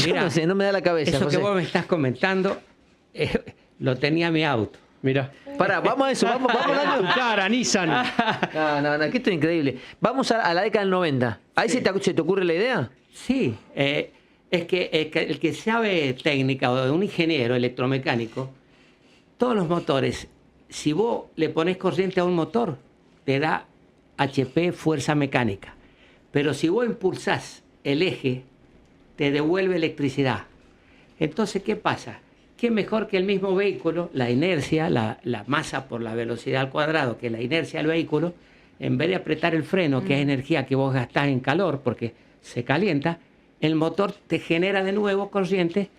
Yo Mirá, no sé, no me da la cabeza, eso José. que vos me estás comentando, lo tenía mi auto. Mira. Pará, vamos a eso, vamos al año. Cara, Nissan. No, que esto es increíble. Vamos a la década del 90. ¿Ahí Sí. se te ocurre la idea? Sí, es que el que sabe técnica o un ingeniero electromecánico, todos los motores, si vos le pones corriente a un motor, te da HP, fuerza mecánica. Pero si vos impulsás el eje, te devuelve electricidad. Entonces, ¿qué pasa? ¿Qué mejor que el mismo vehículo, la inercia, la masa por la velocidad al cuadrado, que la inercia del vehículo, en vez de apretar el freno, que es energía que vos gastás en calor porque se calienta, el motor te genera de nuevo corriente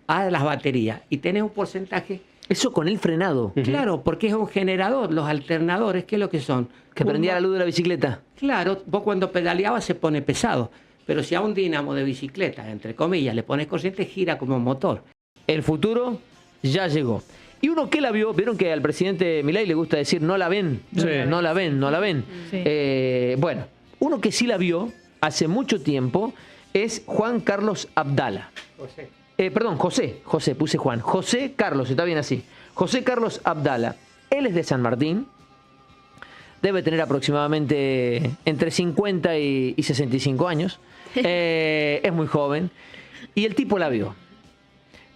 a las baterías y tenés un porcentaje. Eso con el frenado. Claro, porque es un generador. Los alternadores, ¿qué es lo que son? Que prendía la luz de la bicicleta. Claro, vos cuando pedaleabas se pone pesado, pero si a un dínamo de bicicleta, entre comillas, le pones corriente, gira como motor. El futuro ya llegó. Y uno que la vio, vieron que al presidente Milei le gusta decir no la ven, Sí. no la ven, no la ven. Sí. Bueno, uno que sí la vio hace mucho tiempo es Juan Carlos Abdala. Perdón, José, puse Juan. José Carlos, está bien así. José Carlos Abdala. Él es de San Martín. Debe tener aproximadamente entre 50 y 65 años. Es muy joven. Y el tipo la vio.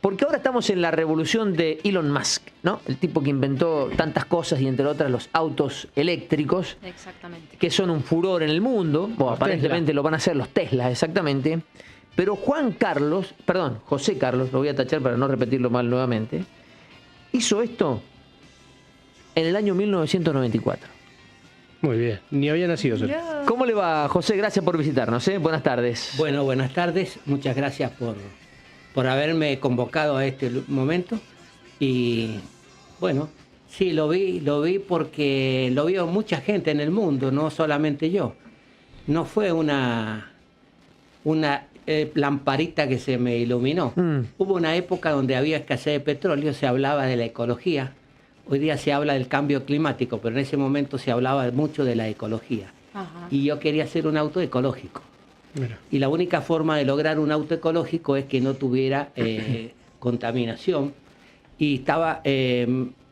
Porque ahora estamos en la revolución de Elon Musk, ¿no? El tipo que inventó tantas cosas y entre otras los autos eléctricos, Exactamente. que son un furor en el mundo. Bueno, aparentemente lo van a hacer los Tesla, exactamente. Pero José Carlos, lo voy a tachar para no repetirlo mal nuevamente, hizo esto en el año 1994. Muy bien. Ni había nacido yo. ¿Cómo le va, José? Gracias por visitarnos, ¿eh? Buenas tardes. Bueno, buenas tardes. Muchas gracias por haberme convocado a este momento. Y bueno, sí, lo vi porque lo vio mucha gente en el mundo, no solamente yo. No fue una lamparita que se me iluminó. Hubo una época donde había escasez de petróleo, se hablaba de la ecología. Hoy día se habla del cambio climático, pero en ese momento se hablaba mucho de la ecología. Ajá. Y yo quería hacer un auto ecológico. Mira. Y la única forma de lograr un auto ecológico es que no tuviera contaminación. Y estaba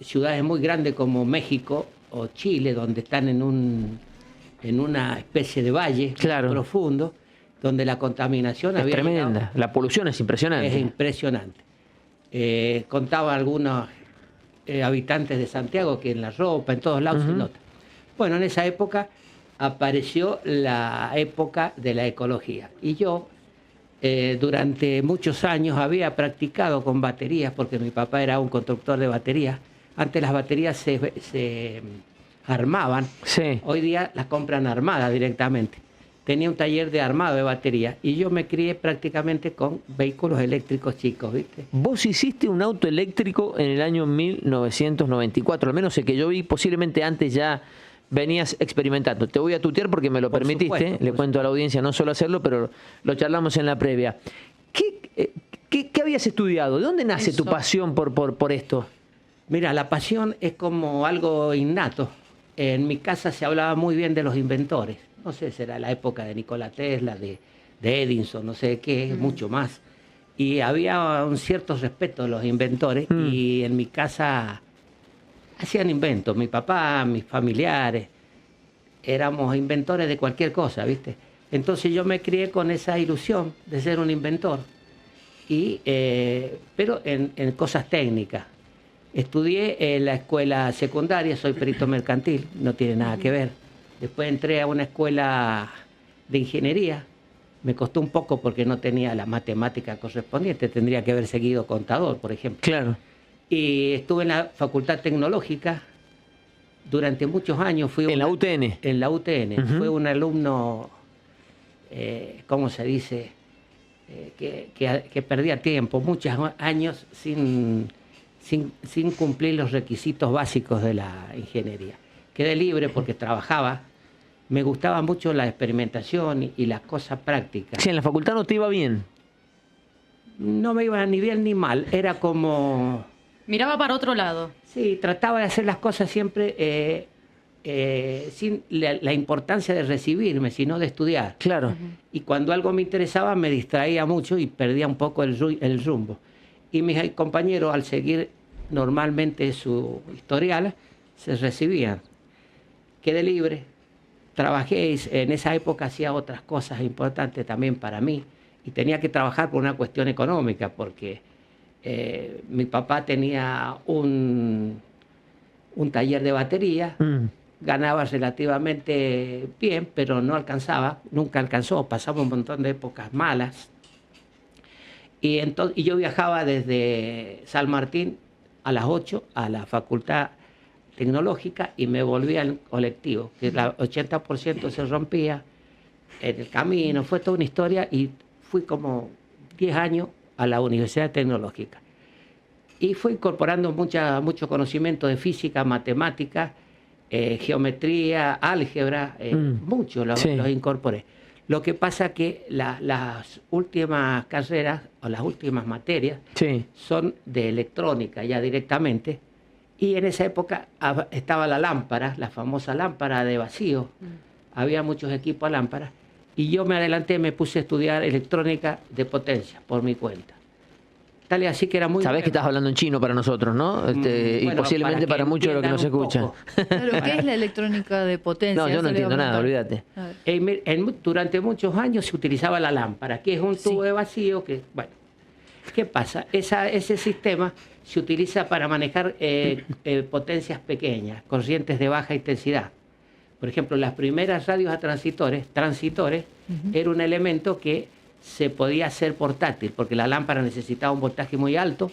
ciudades muy grandes como México o Chile, donde están en una especie de valle Claro. profundo, donde la contaminación Es había tremenda. llegado. La polución es impresionante. Es impresionante. Contaba algunos habitantes de Santiago que en la ropa, en todos lados se nota. Bueno, en esa época apareció la época de la ecología. Y yo, durante muchos años, había practicado con baterías, porque mi papá era un constructor de baterías. Antes las baterías se armaban. Sí. Hoy día las compran armadas directamente. Tenía un taller de armado de baterías y yo me crié prácticamente con vehículos eléctricos chicos, ¿viste? Vos hiciste un auto eléctrico en el año 1994, al menos el que yo vi, posiblemente antes ya venías experimentando. Te voy a tutear porque me lo Por permitiste, supuesto, le por cuento a la audiencia no solo hacerlo, pero lo charlamos en la previa. ¿Qué habías estudiado? ¿De dónde nace tu Eso. pasión por esto? Mira, la pasión es como algo innato. En mi casa se hablaba muy bien de los inventores. No sé, será la época de Nikola Tesla, de Edison, no sé qué, mucho más. Y había un cierto respeto a los inventores y en mi casa hacían inventos. Mi papá, mis familiares, éramos inventores de cualquier cosa, ¿viste? Entonces yo me crié con esa ilusión de ser un inventor, pero en cosas técnicas. Estudié en la escuela secundaria, soy perito mercantil, no tiene nada que ver. Después entré a una escuela de ingeniería. Me costó un poco porque no tenía la matemática correspondiente. Tendría que haber seguido contador, por ejemplo. Claro. Y estuve en la Facultad Tecnológica durante muchos años. En la UTN. En la UTN. Fui un alumno, ¿cómo se dice? Que perdía tiempo, muchos años sin cumplir los requisitos básicos de la ingeniería. Quedé libre porque trabajaba. Me gustaba mucho la experimentación y las cosas prácticas. Sí, en la facultad no te iba bien. No me iba ni bien ni mal. Era como... Miraba para otro lado. Sí, trataba de hacer las cosas siempre sin la importancia de recibirme, sino de estudiar. Claro. Y cuando algo me interesaba me distraía mucho y perdía un poco el rumbo. Y mis compañeros, al seguir normalmente su historial, se recibían. Quedé libre, trabajé, en esa época hacía otras cosas importantes también para mí y tenía que trabajar por una cuestión económica porque mi papá tenía un taller de batería, ganaba relativamente bien, pero no alcanzaba, nunca alcanzó, pasaba un montón de épocas malas. Y yo viajaba desde San Martín a las 8 a la Facultad Tecnológica y me volvía al colectivo, que el 80% se rompía en el camino, fue toda una historia y fui como 10 años a la Universidad Tecnológica. Y fui incorporando mucho conocimiento de física, matemática, geometría, álgebra, mucho los incorporé. Lo que pasa que las últimas carreras o las últimas materias son de electrónica ya directamente. Y en esa época estaba la lámpara, la famosa lámpara de vacío. Había muchos equipos a lámpara. Y yo me adelanté, me puse a estudiar electrónica de potencia por mi cuenta. Tal y así que era muy... Sabés que estás hablando en chino para nosotros, ¿no? Bueno, y posiblemente para muchos de los que nos escuchan. Claro, ¿qué es la electrónica de potencia? No, yo no entiendo nada, olvídate. Durante muchos años se utilizaba la lámpara, que es un tubo de vacío que, bueno, ¿qué pasa? Ese sistema se utiliza para manejar potencias pequeñas, corrientes de baja intensidad. Por ejemplo, las primeras radios a transitores, era un elemento que se podía hacer portátil, porque la lámpara necesitaba un voltaje muy alto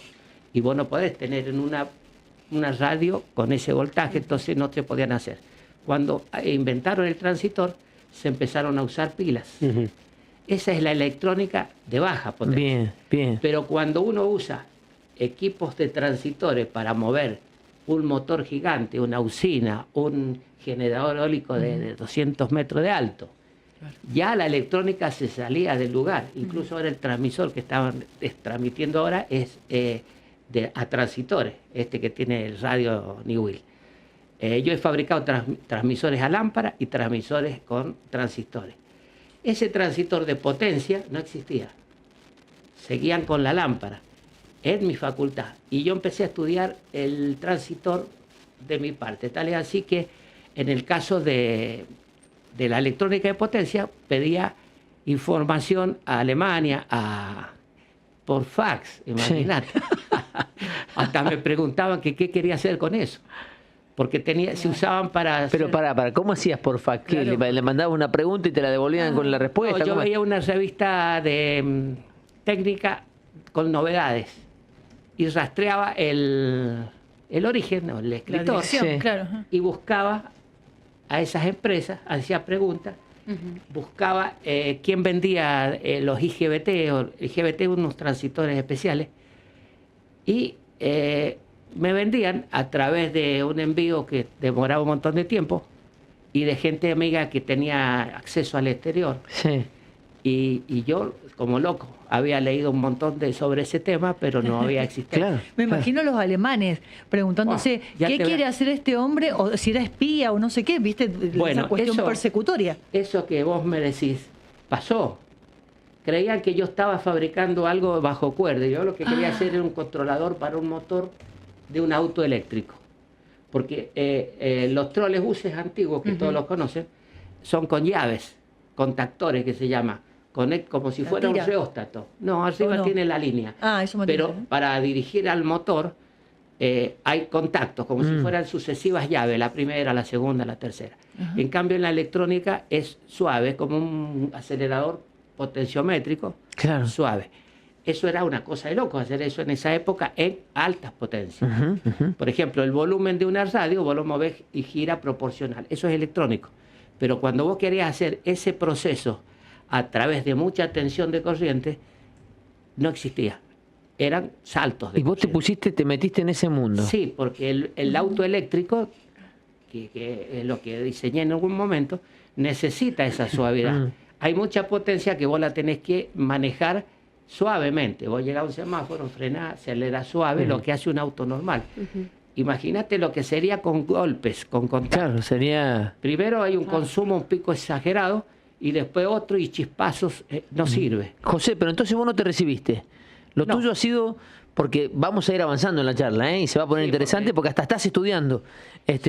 y vos no podés tener en una radio con ese voltaje, entonces no se podían hacer. Cuando inventaron el transitor, se empezaron a usar pilas. Esa es la electrónica de baja potencia. Bien, bien. Pero cuando uno usa equipos de transitores para mover un motor gigante, una usina, un generador eólico de 200 metros de alto, ya la electrónica se salía del lugar. Incluso ahora el transmisor que estaban transmitiendo ahora es a transitores, que tiene el radio Newell. Yo he fabricado transmisores a lámpara y transmisores con transistores. Ese transitor de potencia no existía. Seguían con la lámpara en mi facultad. Y yo empecé a estudiar el transitor de mi parte. Tal es así que en el caso de la electrónica de potencia, pedía información a Alemania por fax, imagínate. Hasta me preguntaban que qué quería hacer con eso. Porque se usaban para... Pero para, ¿cómo hacías por fax? Claro. ¿Le mandabas una pregunta y te la devolvían con la respuesta? No, yo veía una revista de técnica con novedades y rastreaba el origen, o el escritor, y buscaba a esas empresas, hacía preguntas, buscaba quién vendía los IGBT, o IGBT, unos transitores especiales, y me vendían a través de un envío que demoraba un montón de tiempo y de gente amiga que tenía acceso al exterior. Sí. Y yo, como loco, había leído un montón sobre ese tema, pero no había existido. Claro. Me imagino los alemanes preguntándose qué quiere hacer este hombre, o si era espía o no sé qué, ¿viste? Bueno, esa cuestión persecutoria. Eso que vos me decís pasó. Creían que yo estaba fabricando algo bajo cuerda. Yo lo que quería hacer era un controlador para un motor de un auto eléctrico. Porque los trolebuses antiguos, que todos los conocen, son con llaves, contactores que se llama. Como si fuera un reóstato. No, arriba tiene la línea. Eso me Pero entiendo. para dirigir al motor hay contactos, como si fueran sucesivas llaves, la primera, la segunda, la tercera. En cambio, en la electrónica es suave, como un acelerador potenciométrico, suave. Eso era una cosa de loco, hacer eso en esa época en altas potencias. Por ejemplo, el volumen de una radio, vos lo movés y gira proporcional. Eso es electrónico. Pero cuando vos querías hacer ese proceso a través de mucha tensión de corriente, no existía. Eran saltos de ¿Y vos te metiste en ese mundo? Sí, porque el auto eléctrico, que es lo que diseñé en algún momento, necesita esa suavidad. Hay mucha potencia que vos la tenés que manejar suavemente. Vos llegás a un semáforo, frenás, acelera suave, lo que hace un auto normal. Imagínate lo que sería con golpes, con contacto. Claro, sería... Primero hay un consumo, un pico exagerado, y después otro, y chispazos, no sirve. José, pero entonces vos no te recibiste. Lo No. tuyo ha sido... Porque vamos a ir avanzando en la charla, ¿eh? Y se va a poner Sí, interesante porque hasta estás estudiando.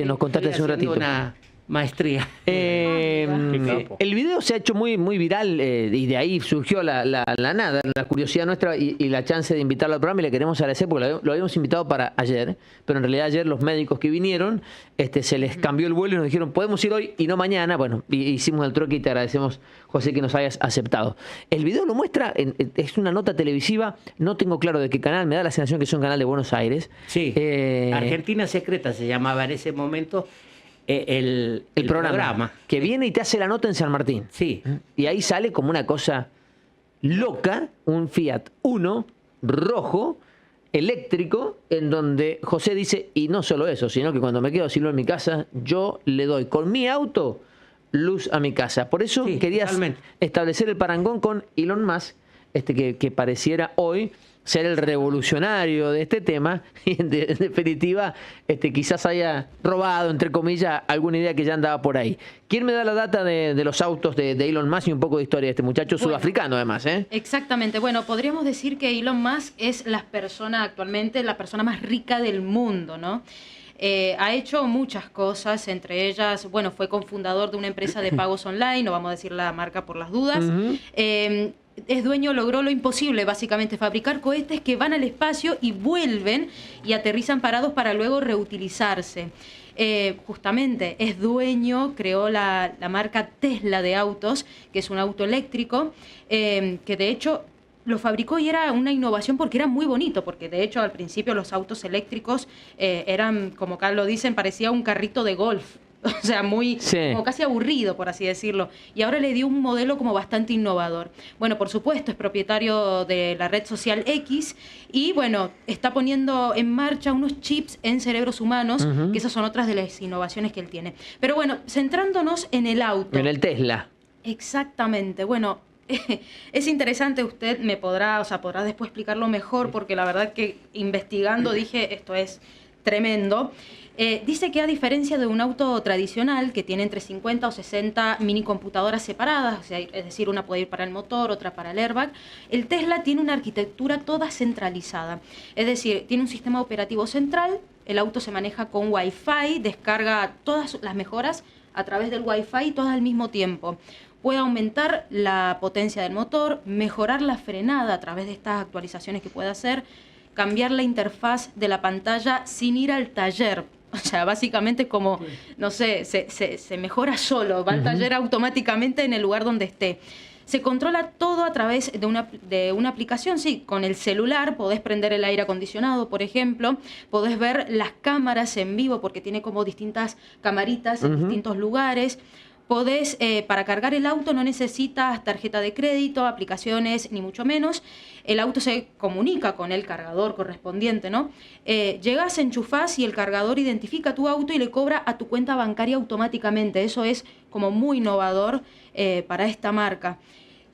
Nos contaste hace un Estoy haciendo ratito. una maestría. Qué capo. El video se ha hecho muy, muy viral y de ahí surgió la nada, la curiosidad nuestra y la chance de invitarlo al programa, y le queremos agradecer porque lo habíamos invitado para ayer, pero en realidad ayer los médicos que vinieron se les cambió el vuelo y nos dijeron podemos ir hoy y no mañana. Bueno, hicimos el troque y te agradecemos, José, que nos hayas aceptado. El video lo muestra, es una nota televisiva, no tengo claro de qué canal, me da la sensación que es un canal de Buenos Aires. Sí, Argentina Secreta se llamaba en ese momento el programa que viene y te hace la nota en San Martín. Sí. Y ahí sale como una cosa loca, un Fiat Uno rojo, eléctrico, en donde José dice, y no solo eso, sino que cuando me quedo sin luz en mi casa, yo le doy con mi auto luz a mi casa. Por eso Sí, querías totalmente. establecer el parangón con Elon Musk, que pareciera hoy ser el revolucionario de este tema y en definitiva quizás haya robado, entre comillas, alguna idea que ya andaba por ahí. ¿Quién me da la data de los autos de Elon Musk y un poco de historia de este muchacho sudafricano además? Exactamente. Bueno, podríamos decir que Elon Musk es actualmente la persona más rica del mundo, ¿no? Ha hecho muchas cosas, entre ellas, bueno, fue cofundador de una empresa de pagos online, no vamos a decir la marca por las dudas. Es dueño, logró lo imposible, básicamente, fabricar cohetes que van al espacio y vuelven y aterrizan parados para luego reutilizarse. Justamente es dueño, creó la marca Tesla de autos, que es un auto eléctrico, que de hecho lo fabricó y era una innovación porque era muy bonito, porque de hecho al principio los autos eléctricos eran, como acá lo dicen, parecía un carrito de golf. O sea, como casi aburrido, por así decirlo. Y ahora le dio un modelo como bastante innovador. Bueno, por supuesto, es propietario de la red social X y, bueno, está poniendo en marcha unos chips en cerebros humanos, que esas son otras de las innovaciones que él tiene. Pero bueno, centrándonos en el auto. En el Tesla. Exactamente. Bueno, es interesante, usted me podrá después explicarlo mejor, porque la verdad que investigando dije, esto es tremendo. Dice que a diferencia de un auto tradicional que tiene entre 50 o 60 mini computadoras separadas, o sea, es decir, una puede ir para el motor, otra para el airbag, el Tesla tiene una arquitectura toda centralizada. Es decir, tiene un sistema operativo central, el auto se maneja con Wi-Fi, descarga todas las mejoras a través del Wi-Fi, todas al mismo tiempo. Puede aumentar la potencia del motor, mejorar la frenada a través de estas actualizaciones que puede hacer, cambiar la interfaz de la pantalla sin ir al taller. O sea, básicamente como, no sé, se mejora solo, va al taller automáticamente en el lugar donde esté. Se controla todo a través de una aplicación, sí, con el celular podés prender el aire acondicionado, por ejemplo, podés ver las cámaras en vivo porque tiene como distintas camaritas en distintos lugares. Podés, para cargar el auto no necesitas tarjeta de crédito, aplicaciones, ni mucho menos. El auto se comunica con el cargador correspondiente, ¿no? Llegás, enchufás y el cargador identifica tu auto y le cobra a tu cuenta bancaria automáticamente. Eso es como muy innovador para esta marca.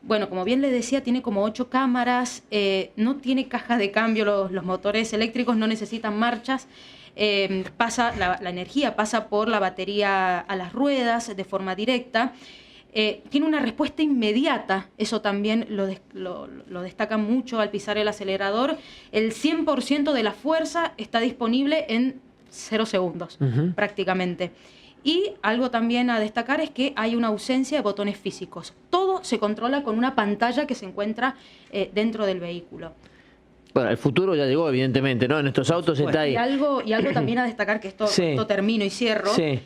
Bueno, como bien le decía, tiene como 8 cámaras, no tiene caja de cambio, los motores eléctricos no necesitan marchas. La energía pasa por la batería a las ruedas de forma directa. Tiene una respuesta inmediata, eso también lo destaca mucho al pisar el acelerador. El 100% de la fuerza está disponible en 0 segundos, prácticamente. Y algo también a destacar es que hay una ausencia de botones físicos. Todo se controla con una pantalla que se encuentra dentro del vehículo. Bueno, el futuro ya llegó, evidentemente, ¿no? En estos autos está ahí. Y algo también a destacar, que esto termino y cierro. Sí.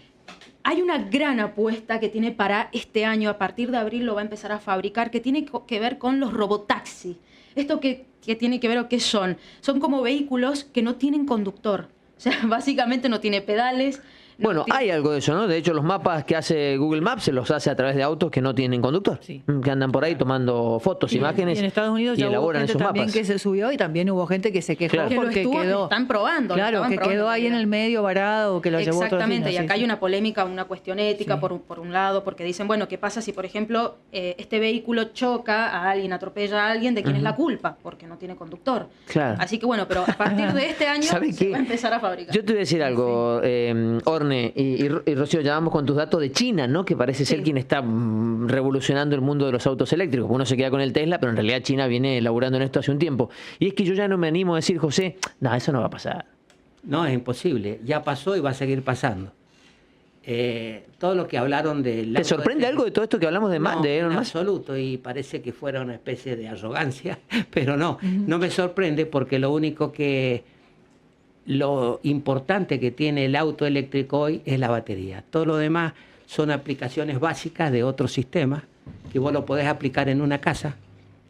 Hay una gran apuesta que tiene para este año, a partir de abril lo va a empezar a fabricar, que tiene que ver con los robotaxi. ¿Esto qué tiene que ver o qué son? Son como vehículos que no tienen conductor. O sea, básicamente no tiene pedales, Bueno, tiene- hay algo de eso, ¿no? De hecho, los mapas que hace Google Maps se los hace a través de autos que no tienen conductor. Sí. Que andan por ahí tomando fotos, imágenes Y en Estados Unidos y ya hubo elaboran gente esos también mapas. que se subió y también hubo gente que se quejó Claro. que lo porque estuvo, quedó. están probando. lo Claro, estaban que probando quedó ahí en el medio varado, que lo llevó otro Exactamente, y vecino, acá sí, hay sí. una polémica, una cuestión ética Sí. por un lado, porque dicen, bueno, ¿qué pasa si, por ejemplo, este vehículo choca a alguien, atropella a alguien, de quién es la culpa? Porque no tiene conductor. Claro. Así que bueno, pero a partir de este año ¿Sabe se qué? va a empezar a fabricar. Yo te voy a decir algo, Orne y Rocío, llamamos con tus datos de China, ¿no? Que parece ser Sí. quien está revolucionando el mundo de los autos eléctricos. Uno se queda con el Tesla, pero en realidad China viene laburando en esto hace un tiempo. Y es que yo ya no me animo a decir, José, no, eso no va a pasar. No, es imposible. Ya pasó y va a seguir pasando. Todo lo que hablaron del... ¿Te sorprende algo de todo esto que hablamos de, No, de Elon en Musk? absoluto, y parece que fuera una especie de arrogancia, pero no, no me sorprende porque lo importante que tiene el auto eléctrico hoy es la batería. Todo lo demás son aplicaciones básicas de otros sistemas que vos lo podés aplicar en una casa.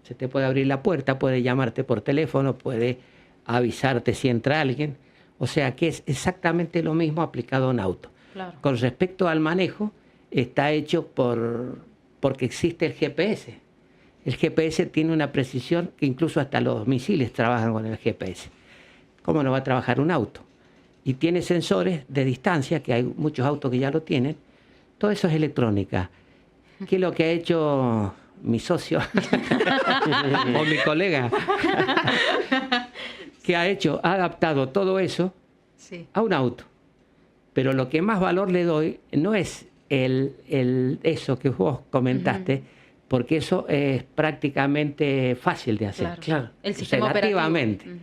Se te puede abrir la puerta, puede llamarte por teléfono, puede avisarte si entra alguien. O sea que es exactamente lo mismo aplicado a un auto. Claro. Con respecto al manejo, está hecho porque existe el GPS. El GPS tiene una precisión que incluso hasta los misiles trabajan con el GPS. ¿Cómo no va a trabajar un auto? Y tiene sensores de distancia, que hay muchos autos que ya lo tienen. Todo eso es electrónica. ¿Qué es lo que ha hecho mi socio o mi colega? ¿Qué ha hecho? Ha adaptado todo eso Sí. a un auto. Pero lo que más valor le doy no es eso que vos comentaste, porque eso es prácticamente fácil de hacer. Claro. El O sea, sistema operativo. relativamente. Ujú.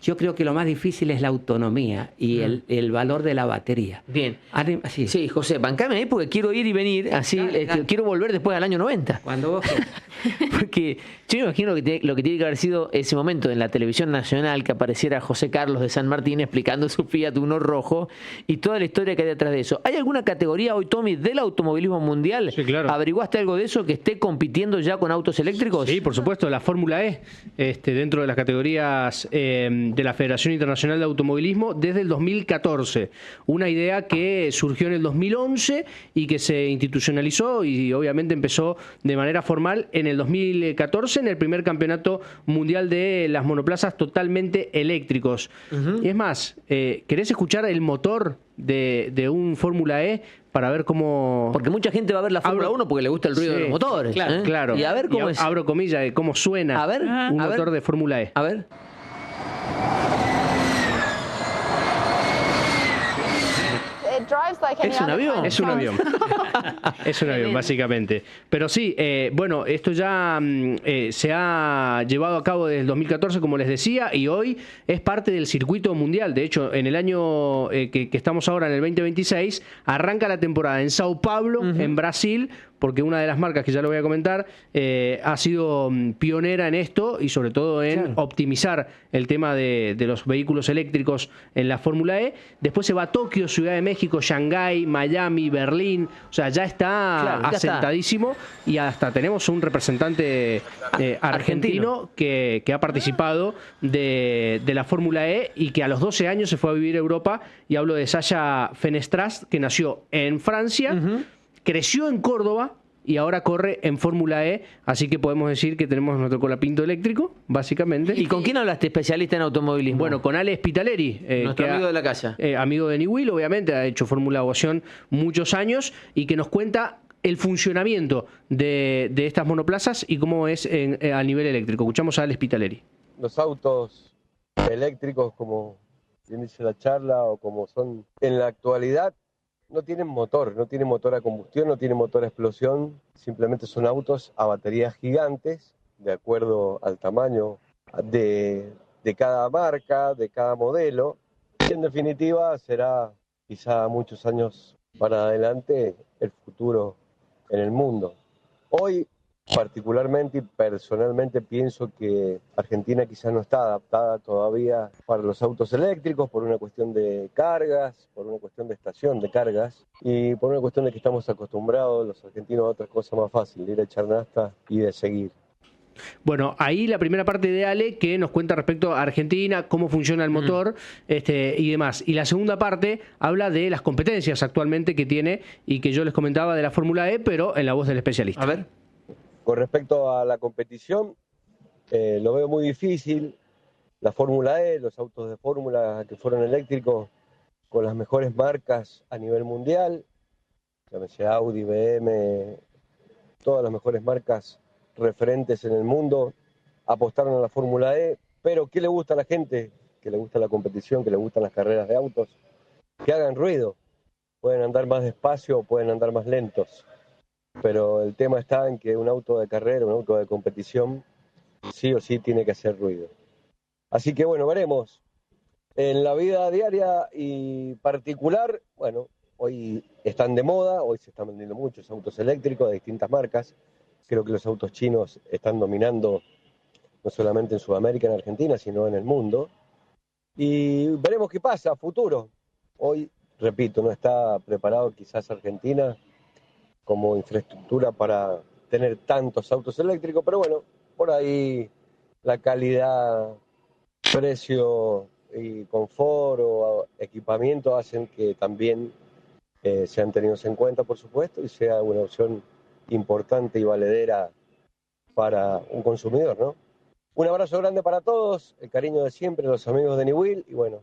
Yo creo que lo más difícil es la autonomía y el valor de la batería. Bien. Así. Sí, José, bancame ahí porque quiero ir y venir, así Dale, dale. quiero volver después al año 90. Cuando vos quieras. Porque yo me imagino lo que tiene que haber sido ese momento en la televisión nacional que apareciera José Carlos de San Martín explicando su Fiat Uno rojo y toda la historia que hay detrás de eso. ¿Hay alguna categoría hoy, Tommy, del automovilismo mundial? Sí, claro. ¿Averiguaste algo de eso que esté compitiendo ya con autos eléctricos? Sí, por supuesto, la Fórmula E, dentro de las categorías de la Federación Internacional de Automovilismo desde el 2014. Una idea que surgió en el 2011 y que se institucionalizó y obviamente empezó de manera formal en el 2014 en el primer campeonato mundial de las monoplazas totalmente eléctricos. Y es más, ¿querés escuchar el motor de un Fórmula E? Para ver cómo... Porque mucha gente va a ver la Fórmula 1 porque le gusta el ruido Sí, de los motores. claro, ¿eh? Claro. Y a ver cómo es. Abro comillas de cómo suena A ver, un a motor ver. de Fórmula E. A ver. ¿Es un avión? Es un avión. Es un avión, básicamente. Pero sí, bueno, esto ya se ha llevado a cabo desde el 2014, como les decía, y hoy es parte del circuito mundial. De hecho, en el año que estamos ahora, en el 2026, arranca la temporada en Sao Paulo, en Brasil, porque una de las marcas, que ya lo voy a comentar, ha sido pionera en esto y sobre todo en optimizar el tema de los vehículos eléctricos en la Fórmula E. Después se va a Tokio, Ciudad de México, Shanghái, Miami, Berlín. O sea, ya está Claro, ya asentadísimo y hasta tenemos un representante argentino que ha participado de la Fórmula E y que a los 12 años se fue a vivir a Europa, y hablo de Sasha Fenestras, que nació en Francia, creció en Córdoba y ahora corre en Fórmula E, así que podemos decir que tenemos nuestro colapinto eléctrico, básicamente. ¿Y con quién hablaste, especialista en automovilismo? Bueno, con Ale Spitaleri, nuestro que amigo de la casa. amigo de Niwil, obviamente, ha hecho Fórmula Ovación muchos años y que nos cuenta el funcionamiento de estas monoplazas y cómo es a nivel eléctrico. Escuchamos a Ale Spitaleri. Los autos eléctricos, como bien dice la charla, o como son en la actualidad, no tienen motor a combustión, no tienen motor a explosión, simplemente son autos a baterías gigantes, de acuerdo al tamaño de cada marca, de cada modelo, y en definitiva será quizá muchos años para adelante el futuro en el mundo. Hoy, particularmente y personalmente, pienso que Argentina quizás no está adaptada todavía para los autos eléctricos por una cuestión de cargas, por una cuestión de estación de cargas y por una cuestión de que estamos acostumbrados los argentinos a otra cosa más fácil, de ir a echar nafta y de seguir. Bueno, ahí la primera parte de Ale que nos cuenta respecto a Argentina, cómo funciona el motor y demás. Y la segunda parte habla de las competencias actualmente que tiene y que yo les comentaba de la Fórmula E, pero en la voz del especialista. A ver. Con respecto a la competición, lo veo muy difícil. La Fórmula E, los autos de fórmula que fueron eléctricos con las mejores marcas a nivel mundial, llámese Audi, BM, todas las mejores marcas referentes en el mundo, apostaron a la Fórmula E, pero ¿qué le gusta a la gente? Que le gusta la competición, que le gustan las carreras de autos, que hagan ruido. Pueden andar más despacio o pueden andar más lentos, pero el tema está en que un auto de carrera, un auto de competición, sí o sí tiene que hacer ruido. Así que bueno, veremos. En la vida diaria y particular, bueno, hoy están de moda, hoy se están vendiendo muchos autos eléctricos de distintas marcas. Creo que los autos chinos están dominando no solamente en Sudamérica, en Argentina, sino en el mundo. Y veremos qué pasa a futuro. Hoy, repito, no está preparado quizás Argentina como infraestructura para tener tantos autos eléctricos, pero bueno, por ahí la calidad, precio y confort o equipamiento hacen que también sean tenidos en cuenta, por supuesto, y sea una opción importante y valedera para un consumidor, ¿no? Un abrazo grande para todos, el cariño de siempre, los amigos de Niwil, y bueno,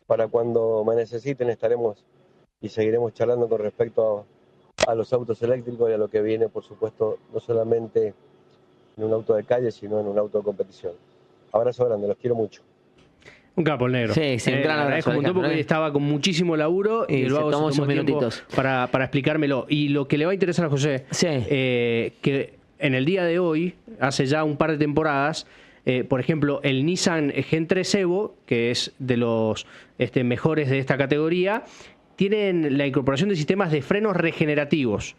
para cuando me necesiten estaremos y seguiremos charlando con respecto a los autos eléctricos y a lo que viene, por supuesto, no solamente en un auto de calle, sino en un auto de competición. Abrazo grande, los quiero mucho. Un capo el negro. Sí, un gran abrazo. Porque estaba con muchísimo laburo y luego tomó se tomó minutitos para explicármelo. Y lo que le va a interesar a José, que en el día de hoy, hace ya un par de temporadas, por ejemplo, el Nissan Gen 3 Evo, que es de los mejores de esta categoría, tienen la incorporación de sistemas de frenos regenerativos.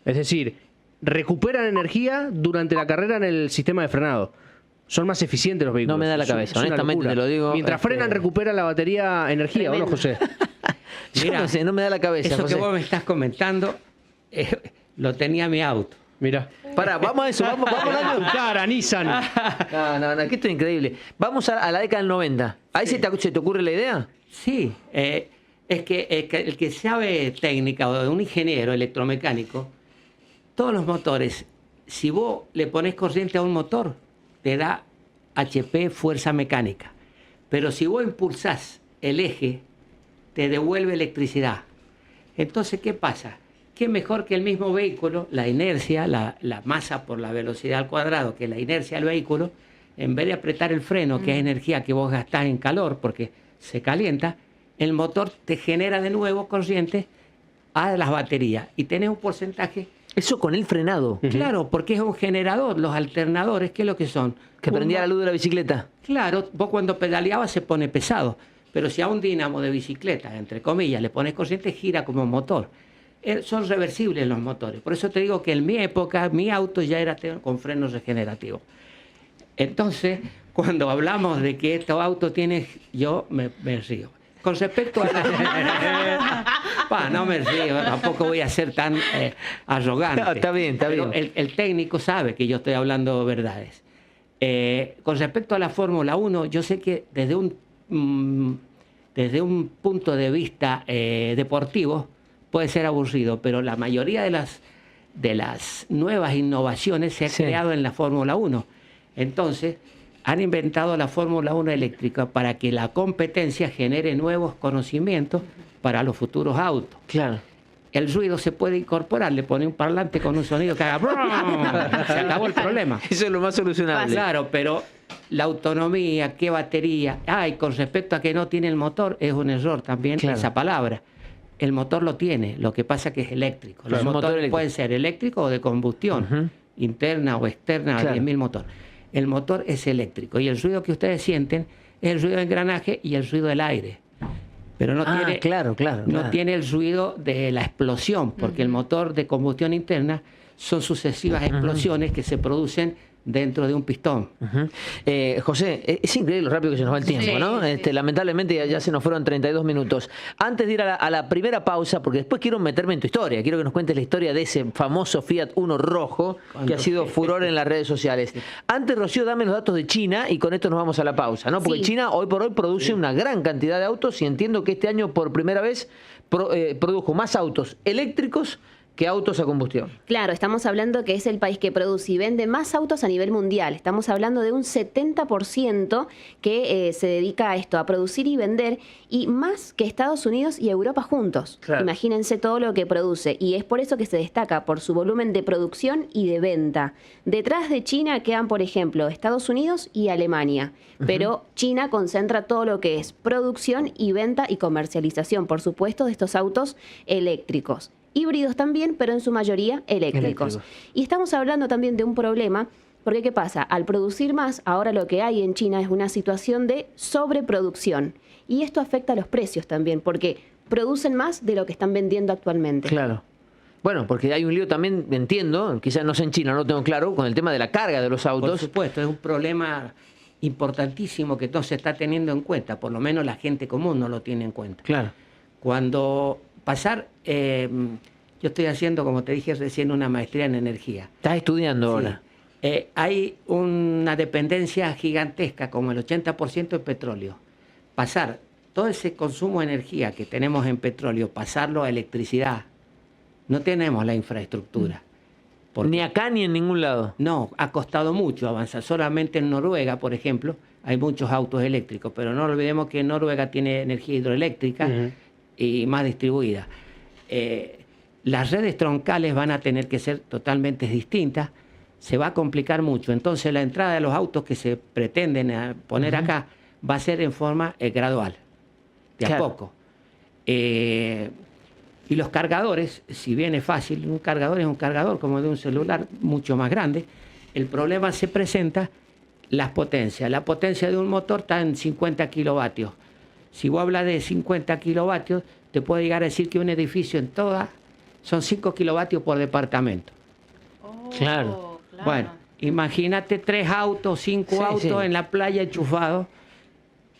Es decir, recuperan energía durante la carrera en el sistema de frenado. Son más eficientes los vehículos. No me da la cabeza, honestamente te lo digo. Mientras frenan, recuperan la batería energía, ¿o no, José? Mira, no sé, no me da la cabeza, eso José. que vos me estás comentando, lo tenía mi auto. Mira. Pará, vamos a eso, vamos a tu cara, Nissan. No, que esto es increíble. Vamos a la década del 90. ¿Ahí se te ocurre la idea? Sí, es que el que sabe técnica o un ingeniero electromecánico, todos los motores, si vos le pones corriente a un motor, te da HP, fuerza mecánica. Pero si vos impulsás el eje, te devuelve electricidad. Entonces, ¿qué pasa? Que mejor que el mismo vehículo, la inercia, la masa por la velocidad al cuadrado, que la inercia del vehículo, en vez de apretar el freno, que es energía que vos gastás en calor porque se calienta, el motor te genera de nuevo corriente a las baterías y tenés un porcentaje. Eso con el frenado. Claro, porque es un generador. Los alternadores, ¿qué es lo que son? Que prendía la luz de la bicicleta. Claro, vos cuando pedaleabas se pone pesado, pero si a un dínamo de bicicleta, entre comillas, le pones corriente, gira como un motor. Son reversibles los motores. Por eso te digo que en mi época, mi auto ya era con frenos regenerativos. Entonces, cuando hablamos de que estos autos tienen, yo me río. Con respecto a no me río, tampoco voy a ser tan arrogante. No, está bien. El técnico sabe que yo estoy hablando verdades. Con respecto a la Fórmula 1, yo sé que desde un punto de vista deportivo puede ser aburrido, pero la mayoría de las nuevas innovaciones se ha creado en la Fórmula 1. Entonces, han inventado la Fórmula 1 eléctrica para que la competencia genere nuevos conocimientos para los futuros autos. Claro. El ruido se puede incorporar, le pone un parlante con un sonido que haga ¡brum! Se acabó el problema. Eso es lo más solucionable. Claro, pero la autonomía, qué batería. Y con respecto a que no tiene el motor, es un error también esa palabra. El motor lo tiene, lo que pasa que es eléctrico. Los motores pueden ser eléctricos o de combustión, interna o externa, a 10.000 motores. El motor es eléctrico y el ruido que ustedes sienten es el ruido de engranaje y el ruido del aire. Pero no tiene el ruido de la explosión, porque el motor de combustión interna son sucesivas explosiones que se producen dentro de un pistón. José, es increíble lo rápido que se nos va el tiempo, Sí, ¿no? sí. Lamentablemente ya se nos fueron 32 minutos. Antes de ir a la primera pausa, porque después quiero meterme en tu historia, quiero que nos cuentes la historia de ese famoso Fiat Uno rojo que ha sido furor en las redes sociales. Antes, Rocío, dame los datos de China y con esto nos vamos a la pausa, ¿no? Porque Sí. China hoy por hoy produce una gran cantidad de autos y entiendo que este año por primera vez produjo más autos eléctricos que autos a combustión. Claro, estamos hablando que es el país que produce y vende más autos a nivel mundial. Estamos hablando de un 70% que se dedica a esto, a producir y vender, y más que Estados Unidos y Europa juntos. Claro. Imagínense todo lo que produce, y es por eso que se destaca, por su volumen de producción y de venta. Detrás de China quedan, por ejemplo, Estados Unidos y Alemania, pero China concentra todo lo que es producción y venta y comercialización, por supuesto, de estos autos eléctricos. Híbridos también, pero en su mayoría eléctricos. Y estamos hablando también de un problema, porque ¿qué pasa? Al producir más, ahora lo que hay en China es una situación de sobreproducción. Y esto afecta a los precios también, porque producen más de lo que están vendiendo actualmente. Claro. Bueno, porque hay un lío también, entiendo, quizás no sé en China, no lo tengo claro, con el tema de la carga de los Por autos. supuesto, es un problema importantísimo que no se está teniendo en cuenta, por lo menos la gente común no lo tiene en cuenta. Claro. Cuando pasar, yo estoy haciendo, como te dije recién, una maestría en energía. Estás estudiando Sí. ahora. Hay una dependencia gigantesca, como el 80% de petróleo. Pasar todo ese consumo de energía que tenemos en petróleo, pasarlo a electricidad, no tenemos la infraestructura. Porque Ni acá ni en ningún lado. no, ha costado mucho avanzar. Solamente en Noruega, por ejemplo, hay muchos autos eléctricos, pero no olvidemos que Noruega tiene energía hidroeléctrica y más distribuida. Las redes troncales van a tener que ser totalmente distintas, se va a complicar mucho. Entonces la entrada de los autos que se pretenden poner acá va a ser en forma gradual, de Claro. a poco. Y los cargadores, si bien es fácil, un cargador es un cargador como de un celular mucho más grande, el problema se presenta las potencias. La potencia de un motor está en 50 kilovatios. Si vos hablas de 50 kilovatios, te puedo llegar a decir que un edificio en toda son 5 kilovatios por departamento. Claro. Bueno, imagínate 3 autos, 5 Sí, autos sí. en la playa enchufados.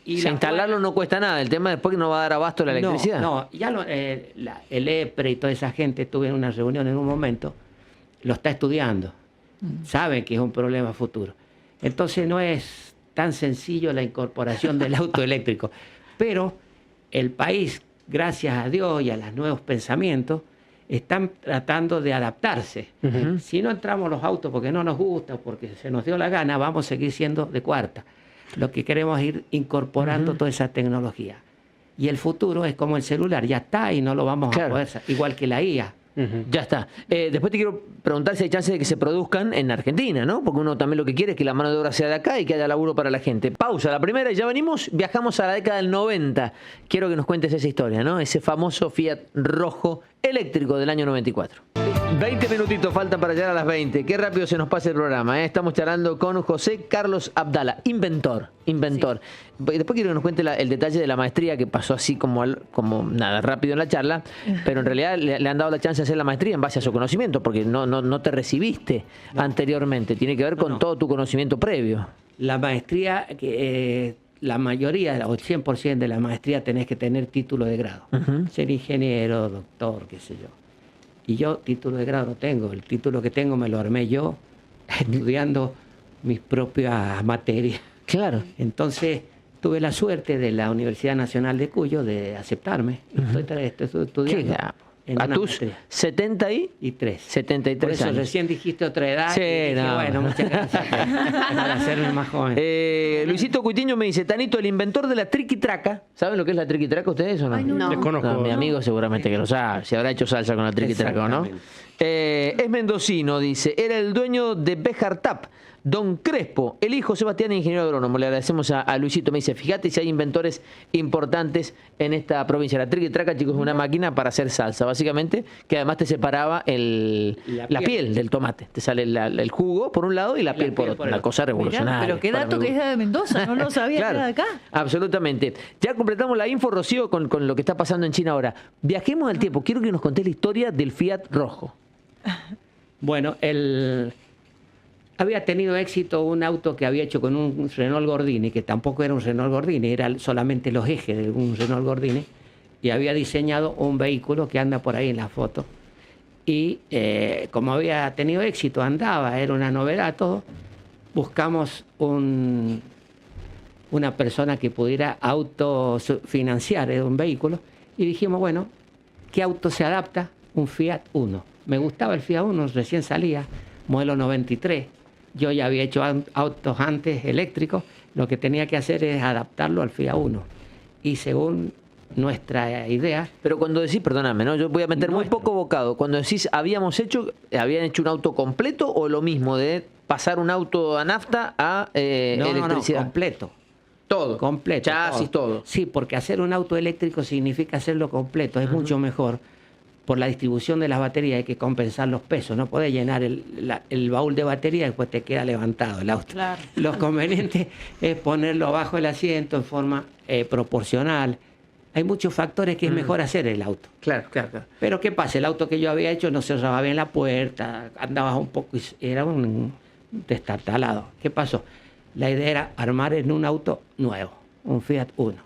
Y Si la instalarlo no cuesta nada, el tema después que no va a dar abasto la electricidad. No, ya el EPRE y toda esa gente, estuve en una reunión en un momento, lo está estudiando. Saben que es un problema futuro. Entonces no es tan sencillo la incorporación del auto eléctrico. Pero el país, gracias a Dios y a los nuevos pensamientos, están tratando de adaptarse. Si no entramos los autos porque no nos gusta, porque se nos dio la gana, vamos a seguir siendo de cuarta. Lo que queremos es ir incorporando toda esa tecnología. Y el futuro es como el celular, ya está y no lo vamos Claro. a poder, igual que la IA. Ya está. Después te quiero preguntar si hay chance de que se produzcan en Argentina, ¿no? Porque uno también lo que quiere es que la mano de obra sea de acá y que haya laburo para la gente. Pausa, la primera y ya venimos. Viajamos a la década del 90. Quiero que nos cuentes esa historia, ¿no? Ese famoso Fiat rojo eléctrico del año 94. 20 minutitos faltan para llegar a las 20. Qué rápido se nos pasa el programa, ¿eh? Estamos charlando con José Carlos Abdala, inventor. Después quiero que nos cuente el detalle de la maestría, que pasó así como nada, rápido en la charla, pero en realidad le han dado la chance de hacer la maestría en base a su conocimiento, porque no te recibiste anteriormente. Tiene que ver con todo tu conocimiento previo. La maestría, la mayoría, o el 100% de la maestría tenés que tener título de grado. Ser ingeniero, doctor, qué sé yo. Y yo título de grado no tengo. El título que tengo me lo armé yo estudiando mis propias materias. Claro. Entonces tuve la suerte de la Universidad Nacional de Cuyo de aceptarme. Y estoy estudiando en A una tus maestría. 73 73. Por eso años. recién dijiste otra edad. Sí, y dije, no. bueno, muchas gracias para hacerme más joven. Luisito Cuitiño me dice, Tanito, el inventor de la triquitraca. ¿Saben lo que es la triquitraca ustedes o no? Ay, no. Desconozco. No, mi amigo seguramente que lo sabe. Se habrá hecho salsa con la triquitraca, ¿o no? Es mendocino, dice. Era el dueño de Bejartap, Don Crespo. El hijo Sebastián es ingeniero agrónomo. Le agradecemos a Luisito. Me dice, fíjate si hay inventores importantes en esta provincia. La triquitraca, chicos, es una máquina para hacer salsa, básicamente, que además te separaba la piel del tomate. Te sale el jugo por un lado y la piel por otro. Una cosa revolucionaria. Mirá, pero qué para dato mi que es gusto. de Mendoza, no lo sabía Claro, que era de acá. absolutamente. Ya completamos la info, Rocío, con lo que está pasando en China ahora. Viajemos al tiempo. Quiero que nos contés la historia del Fiat rojo. Bueno, había tenido éxito un auto que había hecho con un Renault Gordini, que tampoco era un Renault Gordini, era solamente los ejes de un Renault Gordini, y había diseñado un vehículo que anda por ahí en la foto. Y como había tenido éxito, andaba, era una novedad todo, buscamos una persona que pudiera autofinanciar un vehículo y dijimos, bueno, ¿qué auto se adapta? Un Fiat Uno. Me gustaba el Fiat Uno, recién salía, modelo 93. Yo ya había hecho autos antes eléctricos, lo que tenía que hacer es adaptarlo al Fiat Uno. Y según nuestra idea... Pero cuando decís, perdóname, ¿no? Yo voy a meter muy poco bocado. Cuando decís habían hecho un auto completo o lo mismo de pasar un auto a nafta a electricidad. No, completo. Todo. Completo. Chasis, todo. Sí, porque hacer un auto eléctrico significa hacerlo completo, es mucho mejor. Por la distribución de las baterías hay que compensar los pesos, no podés llenar el baúl de batería y después te queda levantado el auto. Claro. Lo conveniente es ponerlo abajo del asiento en forma proporcional. Hay muchos factores que es mejor hacer el auto. Claro. Pero ¿qué pasa? El auto que yo había hecho no cerraba bien la puerta, andabas un poco, era un destartalado. ¿Qué pasó? La idea era armar en un auto nuevo, un Fiat Uno.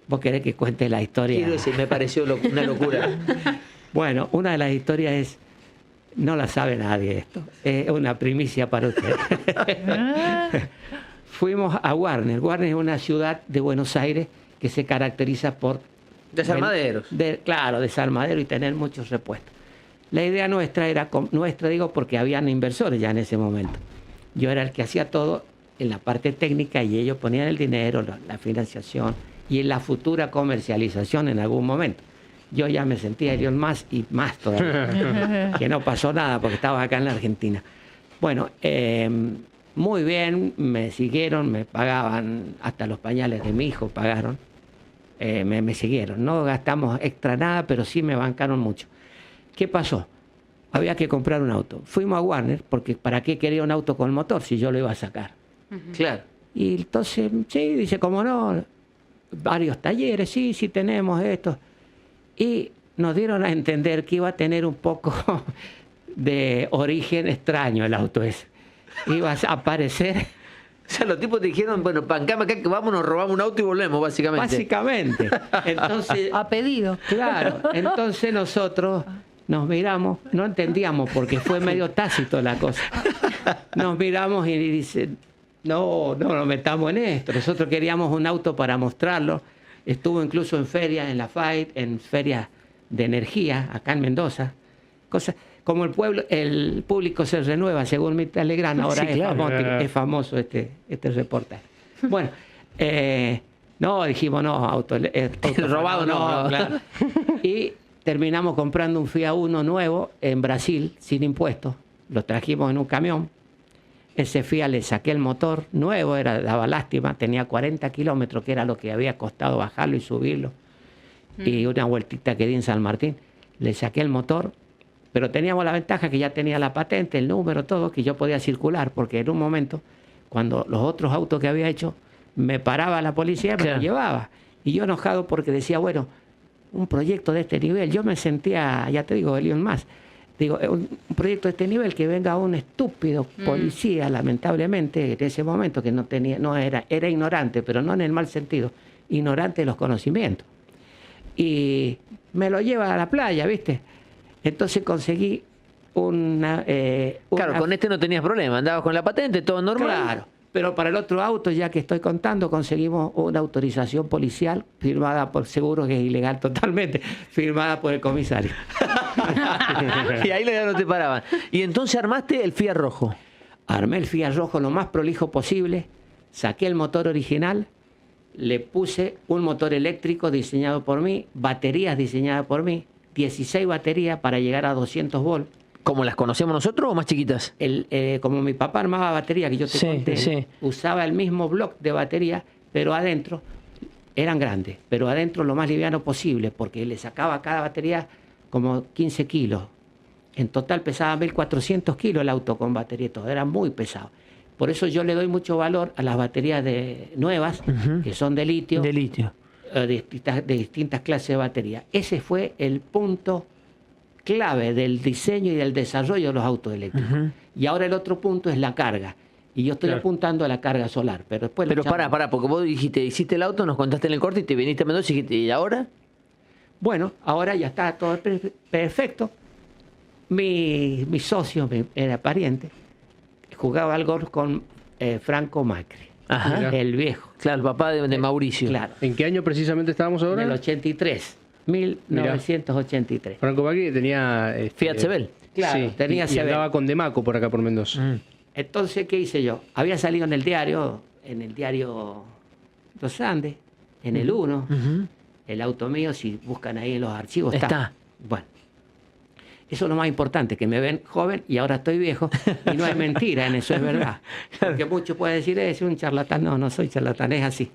¿Vos querés que cuente la historia? Quiero decir, me pareció una locura. Bueno, una de las historias es, no la sabe nadie esto, es una primicia para ustedes. Fuimos a Warner. Warner es una ciudad de Buenos Aires que se caracteriza por... Desarmaderos. Claro, desarmadero y tener muchos repuestos. La idea nuestra era, porque habían inversores ya en ese momento. Yo era el que hacía todo en la parte técnica y ellos ponían el dinero, la financiación y en la futura comercialización en algún momento. Yo ya me sentía Elon Musk y más todavía, que no pasó nada porque estaba acá en la Argentina. Bueno, muy bien, me siguieron, me pagaban, hasta los pañales de mi hijo pagaron, me siguieron. No gastamos extra nada, pero sí me bancaron mucho. ¿Qué pasó? Había que comprar un auto. Fuimos a Warner, porque ¿para qué quería un auto con motor si yo lo iba a sacar? Claro. Y entonces, sí, dice, ¿cómo no? Varios talleres, sí tenemos esto. Y nos dieron a entender que iba a tener un poco de origen extraño el auto ese. Iba a aparecer... O sea, los tipos te dijeron, bueno, pancame acá que vamos, nos robamos un auto y volvemos, básicamente. Básicamente. Entonces, a pedido. Claro. Entonces nosotros nos miramos, no entendíamos porque fue medio tácito la cosa. Nos miramos y dicen... No nos metamos en esto. Nosotros queríamos un auto para mostrarlo. Estuvo incluso en ferias, en la FAIT, en ferias de energía, acá en Mendoza. Cosas como el público se renueva, según Mirta Legrand, ahora sí, es famoso este reportaje. Bueno, dijimos no, auto robado no. Claro. Y terminamos comprando un Fiat Uno nuevo en Brasil, sin impuestos. Lo trajimos en un camión. Ese Fiat le saqué el motor nuevo, daba lástima, tenía 40 kilómetros, que era lo que había costado bajarlo y subirlo. Y una vueltita que di en San Martín. Le saqué el motor, pero teníamos la ventaja que ya tenía la patente, el número, todo, que yo podía circular, porque en un momento, cuando los otros autos que había hecho, me paraba la policía y me lo llevaba. Y yo enojado porque decía, bueno, un proyecto de este nivel, yo me sentía, ya te digo, Elon Musk. Digo, un proyecto de este nivel, que venga un estúpido policía, lamentablemente, en ese momento, que era ignorante, pero no en el mal sentido, ignorante de los conocimientos. Y me lo lleva a la playa, ¿viste? Entonces conseguí una... Claro, con este no tenías problema, andabas con la patente, todo normal. Claro, pero para el otro auto, ya que estoy contando, conseguimos una autorización policial firmada por, seguro que es ilegal totalmente, firmada por el comisario. Y ahí ya no te paraban. Y entonces armaste el Fiat rojo. Armé el Fiat rojo lo más prolijo posible, saqué el motor original, le puse un motor eléctrico diseñado por mí, baterías diseñadas por mí, 16 baterías para llegar a 200 volts. ¿Como las conocemos nosotros o más chiquitas? Como mi papá armaba batería, que yo te conté, usaba el mismo bloque de batería, pero adentro eran grandes, pero adentro lo más liviano posible, porque le sacaba a cada batería como 15 kilos. En total pesaba 1.400 kilos el auto con batería y todo, era muy pesado. Por eso yo le doy mucho valor a las baterías nuevas, que son de litio. De litio. De distintas clases de batería. Ese fue el punto clave del diseño y del desarrollo de los autos eléctricos. Y ahora el otro punto es la carga. Y yo estoy apuntando a la carga solar. Pero después pará, porque vos dijiste, hiciste el auto, nos contaste en el corte y te viniste a Mendoza y dijiste, ¿y ahora? Bueno, ahora ya está todo perfecto. Mi socio era pariente, jugaba al golf con Franco Macri, el viejo. Claro, el papá de Mauricio. Claro. ¿En qué año precisamente estábamos ahora? En el 83, 1983. Franco Macri tenía... Fiat Sebel. Claro, sí, tenía y Sebel. andaba con Demaco por acá por Mendoza. Entonces, ¿qué hice yo? Había salido en el diario Los Andes, en el 1, el auto mío, si buscan ahí en los archivos, está. Bueno, eso es lo más importante, que me ven joven y ahora estoy viejo, y no es mentira, en eso es verdad. Porque muchos pueden decir, es un charlatán. No, no soy charlatán, es así.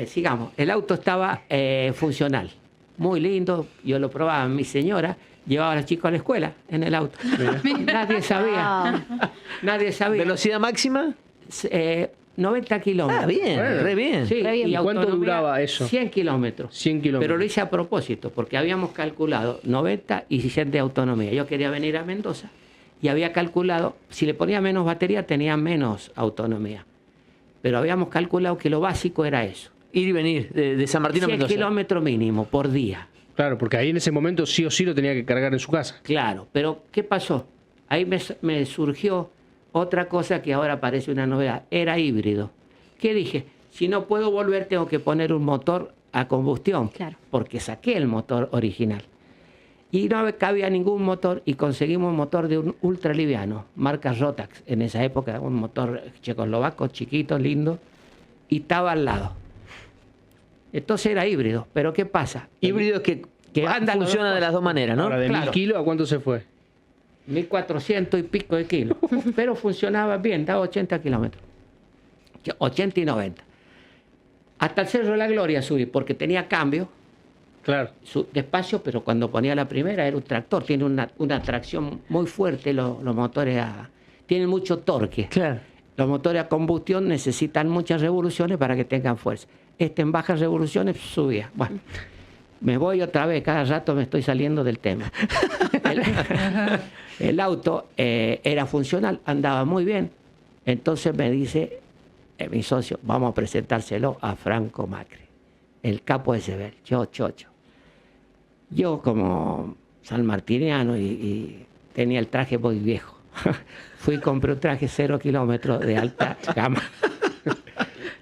Sigamos, el auto estaba funcional, muy lindo, yo lo probaba, mi señora llevaba a los chicos a la escuela en el auto. Nadie sabía. Nadie sabía. ¿Velocidad máxima? 90 kilómetros. Ah, bien, re bien. Sí, Re bien. y ¿Cuánto autonomía, duraba eso? 100 kilómetros. 100 kilómetros. Pero lo hice a propósito, porque habíamos calculado 90 y 100 de autonomía. Yo quería venir a Mendoza y había calculado, si le ponía menos batería, tenía menos autonomía. Pero habíamos calculado que lo básico era eso. Ir y venir de San Martín a 100 Mendoza. kilómetros mínimo por día. Claro, porque ahí en ese momento sí o sí lo tenía que cargar en su casa. Claro, pero ¿qué pasó? Ahí me surgió otra cosa que ahora parece una novedad. Era híbrido. ¿Qué dije? Si no puedo volver, tengo que poner un motor a combustión. Claro. Porque saqué el motor original. Y no cabía ningún motor y conseguimos un motor de un ultraliviano, marca Rotax. En esa época, un motor checoslovaco, chiquito, lindo, y estaba al lado. Entonces era híbrido. Pero ¿qué pasa? Híbrido es que anda funciona de las dos maneras, ¿no? Ahora, de 1000 kilos, ¿a cuánto se fue? 1400 y pico de kilos. Pero funcionaba bien, daba 80 kilómetros. 80 y 90. Hasta el Cerro de la Gloria subí, porque tenía cambio, Claro. despacio, pero cuando ponía la primera era un tractor. Tiene una tracción muy fuerte los motores tienen mucho torque. Claro. Los motores a combustión necesitan muchas revoluciones para que tengan fuerza. En bajas revoluciones subía. Bueno, me voy otra vez, cada rato me estoy saliendo del tema. El auto era funcional, andaba muy bien. Entonces me dice mi socio, vamos a presentárselo a Franco Macri, el capo de Sebel, chocho. Yo como sanmartiniano y tenía el traje muy viejo. Fui y compré un traje 0 kilómetros de alta gama.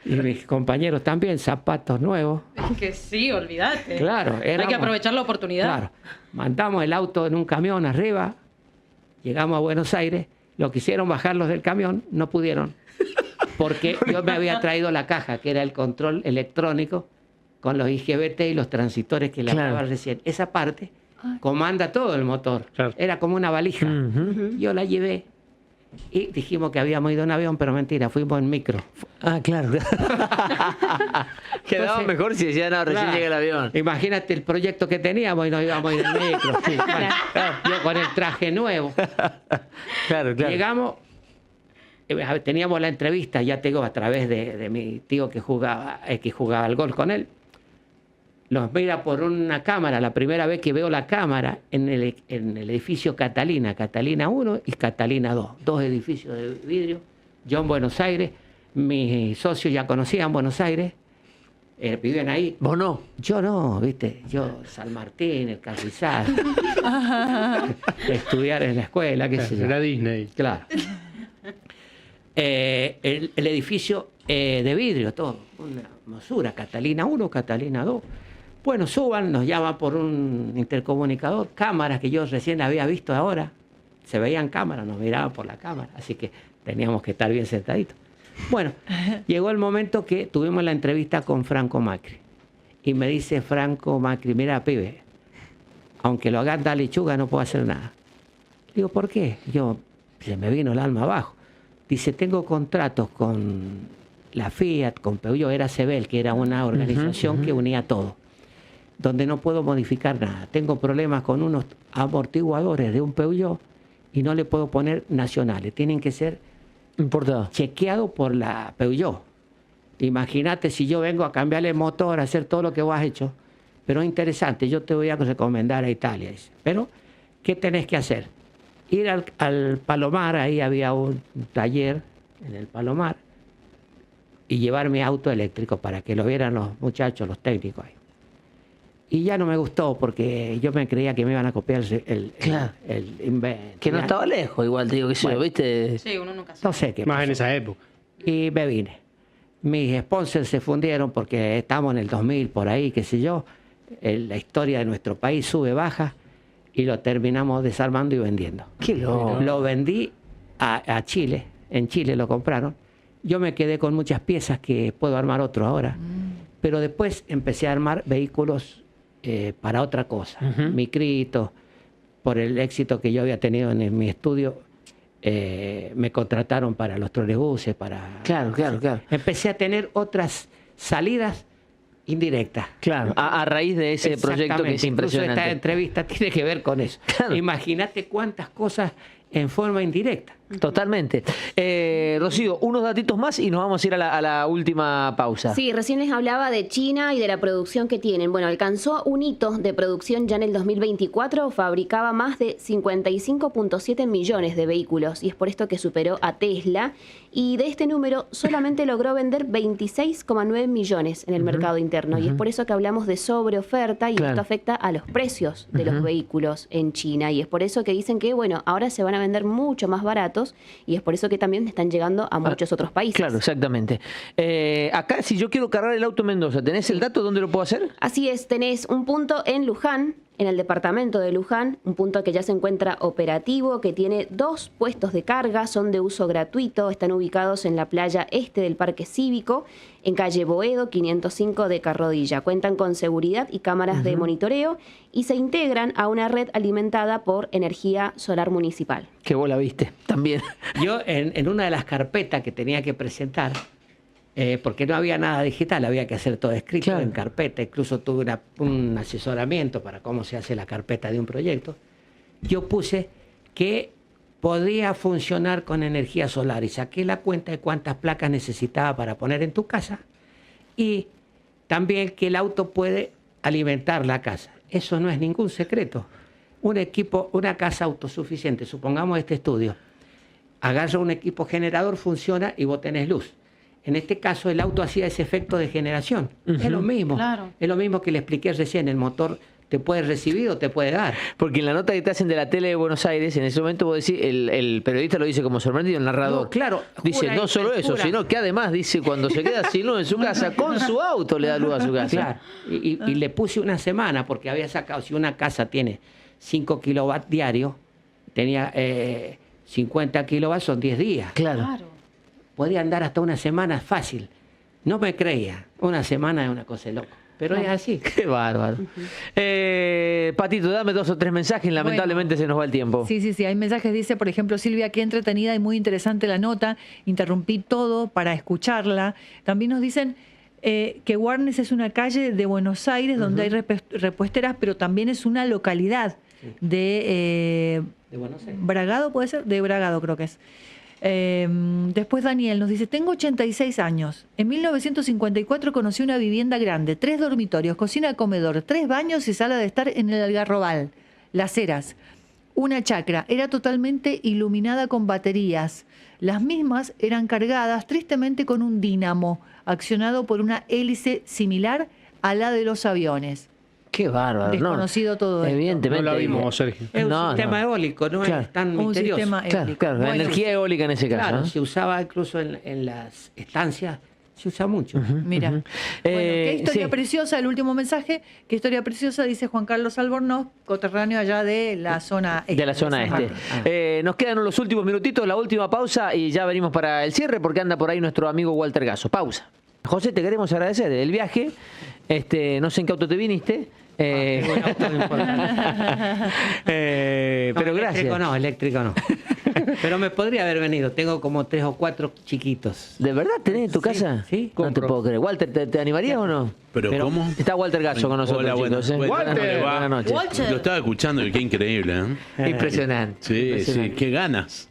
Y mis compañeros también, zapatos nuevos. Que sí, olvídate. Claro, Hay que aprovechar la oportunidad. Claro, mandamos el auto en un camión arriba, llegamos a Buenos Aires, lo quisieron bajarlos del camión, no pudieron, porque yo me había traído la caja, que era el control electrónico, con los IGBT y los transitores que le hablaba recién. Esa parte comanda todo el motor. Claro. Era como una valija. Yo la llevé y dijimos que habíamos ido en avión, pero mentira, fuimos en micro. Ah, claro. Quedaba Entonces, mejor si decían, no, recién claro, llega el avión. Imagínate el proyecto que teníamos y nos íbamos a ir en micro. Sí, bueno, yo con el traje nuevo. Claro. Llegamos, teníamos la entrevista, ya tengo a través de mi tío que jugaba al golf con él. Nos mira por una cámara, la primera vez que veo la cámara en el edificio Catalina 1 y Catalina 2, dos edificios de vidrio. Yo en Buenos Aires, mis socios ya conocían Buenos Aires, viven ahí. ¿Vos no? Yo no, viste, yo San Martín, el Carrizal, estudiar en la escuela, qué sé yo. Era Disney. Claro. El edificio de vidrio, todo, una hermosura, Catalina 1, Catalina 2. Bueno, suban, nos llaman por un intercomunicador, cámaras que yo recién había visto ahora, se veían cámaras, nos miraban por la cámara, así que teníamos que estar bien sentaditos. Bueno, llegó el momento que tuvimos la entrevista con Franco Macri, y me dice Franco Macri, mira, pibe, aunque lo hagan da lechuga, no puedo hacer nada. Digo, ¿por qué? Se me vino el alma abajo. Dice, tengo contratos con la Fiat, con Peugeot, era Sebel, que era una organización que unía todo, donde no puedo modificar nada. Tengo problemas con unos amortiguadores de un Peugeot y no le puedo poner nacionales. Tienen que ser chequeados por la Peugeot. Imagínate si yo vengo a cambiarle el motor, a hacer todo lo que vos has hecho. Pero es interesante, yo te voy a recomendar a Italia. Dice. Pero ¿qué tenés que hacer? Ir al Palomar, ahí había un taller en el Palomar, y llevar mi auto eléctrico para que lo vieran los muchachos, los técnicos ahí. Y ya no me gustó porque yo me creía que me iban a copiar el invento. Que no estaba lejos, igual te digo que Bueno. ¿viste? Sí, uno nunca sabe. No sé qué Más pasó. en esa época. Y me vine. Mis sponsors se fundieron porque estamos en el 2000, por ahí, qué sé yo. La historia de nuestro país sube, baja, y lo terminamos desarmando y vendiendo. Qué loco. Lo vendí a Chile, en Chile lo compraron. Yo me quedé con muchas piezas que puedo armar otro ahora. Pero después empecé a armar vehículos para otra cosa. Micritos, por el éxito que yo había tenido en mi estudio, me contrataron para los trolebuses, para... Claro. Empecé a tener otras salidas indirectas. Claro, a raíz de ese proyecto que es Incluso impresionante. esta entrevista tiene que ver con eso. Claro. Imagínate cuántas cosas en forma indirecta. Totalmente. Rocío, unos datitos más y nos vamos a ir a la última pausa. Sí, recién les hablaba de China y de la producción que tienen. Bueno, alcanzó un hito de producción ya en el 2024, fabricaba más de 55.7 millones de vehículos y es por esto que superó a Tesla y de este número solamente logró vender 26,9 millones en el mercado interno y es por eso que hablamos de sobreoferta y Claro. esto afecta a los precios de los vehículos en China y es por eso que dicen que, bueno, ahora se van a vender mucho más baratos y es por eso que también están llegando a muchos otros países. Claro, exactamente. Acá, si yo quiero cargar el auto en Mendoza, ¿tenés el dato dónde lo puedo hacer? Así es, tenés un punto en Luján, en el departamento de Luján, un punto que ya se encuentra operativo, que tiene 2 puestos de carga, son de uso gratuito, están ubicados en la playa este del Parque Cívico, en calle Boedo 505 de Carrodilla. Cuentan con seguridad y cámaras de monitoreo y se integran a una red alimentada por energía solar municipal. Que vos la viste también. Yo en una de las carpetas que tenía que presentar, porque no había nada digital, había que hacer todo escrito Claro. en carpeta, incluso tuve un asesoramiento para cómo se hace la carpeta de un proyecto, yo puse que podía funcionar con energía solar y saqué la cuenta de cuántas placas necesitaba para poner en tu casa y también que el auto puede alimentar la casa. Eso no es ningún secreto. Una casa autosuficiente, supongamos este estudio, agarra un equipo generador, funciona y vos tenés luz. En este caso el auto hacía ese efecto de generación. Es lo mismo. Claro. Es lo mismo que le expliqué recién, el motor te puede recibir o te puede dar. Porque en la nota que te hacen de la tele de Buenos Aires, en ese momento vos decís, el periodista lo dice como sorprendido, el narrador. No, claro, Dice, jura no y solo eso, perjura. sino que además dice, cuando se queda sin luz en su casa, con su auto le da luz a su casa. Claro. Y le puse una semana porque había sacado, si una casa tiene 5 kilovatios diarios, tenía 50 kilovatios, son 10 días. Claro. Podía andar hasta una semana fácil. No me creía. Una semana es una cosa de loco. Pero es así. Qué bárbaro. Patito, dame 2 o 3 mensajes, lamentablemente se nos va el tiempo. Sí, hay mensajes, dice, por ejemplo, Silvia, qué entretenida y muy interesante la nota, interrumpí todo para escucharla. También nos dicen que Warnes es una calle de Buenos Aires donde hay repuesteras, pero también es una localidad de De Buenos Aires. Bragado, ¿puede ser? De Bragado creo que es. Después Daniel nos dice, tengo 86 años. En 1954 conocí una vivienda grande, 3 dormitorios, cocina, comedor, 3 baños y sala de estar en el Algarrobal, Las Heras. Una chacra, era totalmente iluminada con baterías. Las mismas eran cargadas tristemente con un dínamo, accionado por una hélice similar a la de los aviones. Qué bárbaro. Desconocido todo esto. Evidentemente. No la vimos, Sergio. Es un sistema eólico, no Claro. es tan Un misterioso. sistema Claro, eólico. claro, la Bueno, energía eólica en ese caso. Claro, ¿no? se usaba incluso en las estancias, se usa mucho. Mira. Bueno, qué historia sí. preciosa, el último mensaje. Qué historia preciosa, dice Juan Carlos Albornoz, coterráneo allá de la zona este. De la zona San este. Martín. Nos quedan los últimos minutitos, la última pausa y ya venimos para el cierre porque anda por ahí nuestro amigo Walter Gasso. Pausa. José, te queremos agradecer el viaje. No sé en qué auto te viniste. Buen auto, no importa. Pero gracias. Eléctrico no. Pero me podría haber venido. Tengo como 3 o 4 chiquitos. ¿De verdad tenés en tu casa? sí, No te compro. puedo creer. Walter, ¿te animarías o no? ¿Pero cómo? Está Walter Gasso con nosotros, Hola, chicos. buenas. Buenas ¿Cómo le va? buenas noches. Walter. Lo estaba escuchando y qué increíble, ¿eh? Impresionante. Sí, impresionante. sí, qué ganas.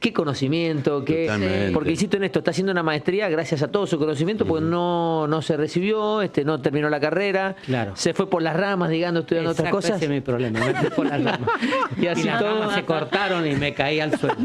qué conocimiento, Totalmente. porque insisto en esto, está haciendo una maestría gracias a todo su conocimiento, porque no se recibió, no terminó la carrera, Claro. se fue por las ramas, digamos, estudiando otras Exacto, cosas. ese es mi problema, me fui por las ramas. Y así las todo. ramas se cortaron y me caí al suelo.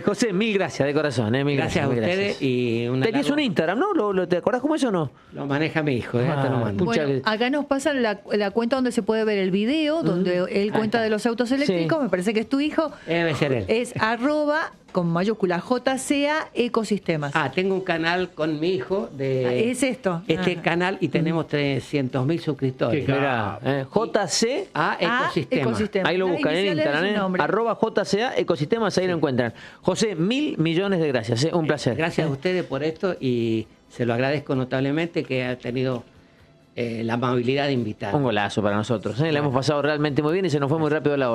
José, mil gracias de corazón. Mil Gracias a mil ustedes y un Tenías un Instagram, ¿no? ¿Te acordás cómo es o no? Lo maneja mi hijo, ya te lo mando. Pucha, Bueno, acá nos pasan la cuenta donde se puede ver el video, donde él cuenta está. de los autos eléctricos, Sí. me parece que es tu hijo. Debe ser él. Es @ con mayúscula JCA Ecosistemas. Tengo un canal con mi hijo de Es esto. este canal y tenemos 300.000 suscriptores. Qué Mirá, JC. Ecosistema. Ecosistema. Ahí lo Las buscan en iniciales de Instagram, su nombre. @JCA Ecosistemas, ahí lo encuentran. José, 1.000 millones de gracias, un placer. Gracias a ustedes por esto y se lo agradezco notablemente que ha tenido la amabilidad de invitar. Un golazo para nosotros, Le hemos pasado realmente muy bien y se nos fue muy rápido la hora.